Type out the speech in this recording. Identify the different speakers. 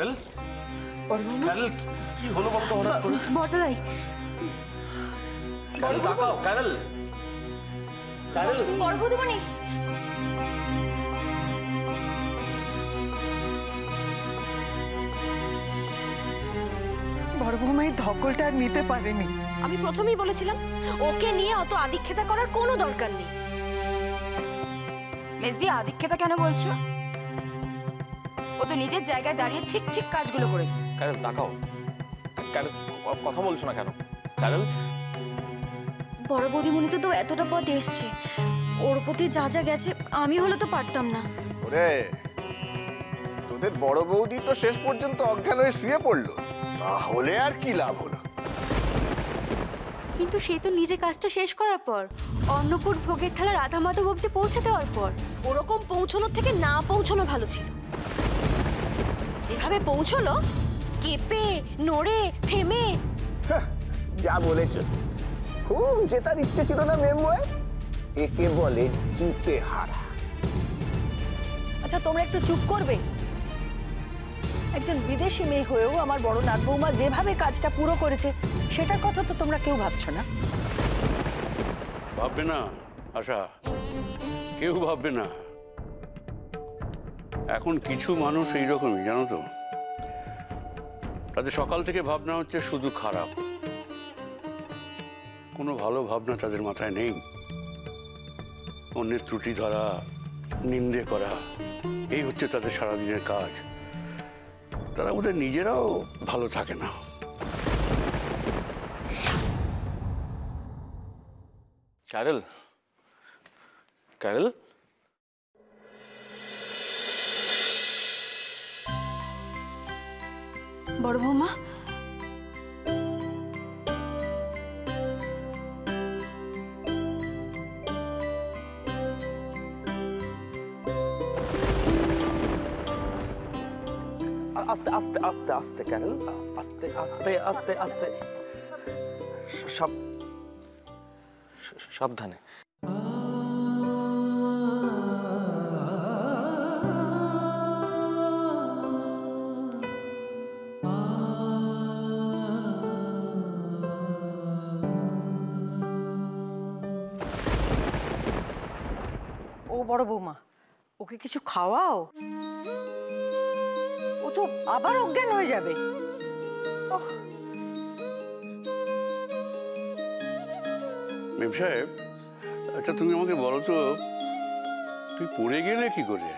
Speaker 1: কাজল কাজল কি হলো বলতো হঠাৎ করে?
Speaker 2: বড়দাই
Speaker 1: কাজল তাকাও, কাজল কাজল
Speaker 2: বড় বৌদিমণি
Speaker 3: বড় বৌমা এই ধকলটা আর নিতে পারেনি।
Speaker 2: আমি প্রথমেই বলেছিলাম ওকে নিয়ে অত আদিক্ষেতা করার কোনো দরকার নেই।
Speaker 4: মেজদি আদিক্ষেতা কেন বলছো? ও তো নিজের জায়গায় দাঁড়িয়ে ঠিক ঠিক কাজগুলো করেছে।
Speaker 1: কাজল তাকাও, কাজল কথা বলছো না কেন? কাজল
Speaker 2: বড় বৌদিমণি তো এতটা পথ এসছে, ওর প্রতি যা যা গেছে আমি হলে তো পারতাম না।
Speaker 5: ওরে তোদের বড় বৌদি তো শেষ পর্যন্ত অজ্ঞান হয়ে শুয়ে পড়লো, তাহলে আর কি লাভ হলো?
Speaker 2: কিন্তু সে তো নিজে কাজটা শেষ করার পর অন্নকূট ভোগের থালা রাধা মাধব অব্দি পৌঁছে দেওয়ার পর ওরকম পৌঁছানোর থেকে না পৌঁছানো ভালো ছিল। যেভাবে পৌঁছলো, কেঁপে নড়ে থেমে।
Speaker 5: যা বলেছ, খুব জেতার ইচ্ছে ছিল না মেমোয়, একে বলে জিতে হারা।
Speaker 3: আচ্ছা তোমরা একটু চুপ করবে? একজন বিদেশি মেয়ে হয়েও আমার বড় নাত বৌমা যেভাবে কাজটা পুরো করেছে সেটার কথা তো তোমরা কেউ ভাবছো না।
Speaker 6: ভাববে না আশা, কেউ ভাববে না। এখন কিছু মানুষ এইরকমই, জানো তো, তাদের সকাল থেকে ভাবনা হচ্ছে শুধু খারাপ, কোনো ভালো ভাবনা তাদের মাথায় নেই। অন্যের ত্রুটি ধরা, নিন্দে করা, এই হচ্ছে তাদের সারাদিনের কাজ। তারা ওদের নিজেরাও ভালো থাকে না।
Speaker 1: কাজল কাজল
Speaker 3: বড় বৌমা
Speaker 1: আস্তে আস্তে আস্তে আস্তে কাজল, আস্তে আস্তে আস্তে আস্তে, সাবধানে।
Speaker 3: ও বড় বৌমা, ওকে কিছু খাওয়াও, ও তো আবার অজ্ঞান হয়ে যাবে।
Speaker 6: মেম সাহেব, আচ্ছা তুমি আমাকে বলো তো, তুই পড়ে গেলে কি করে?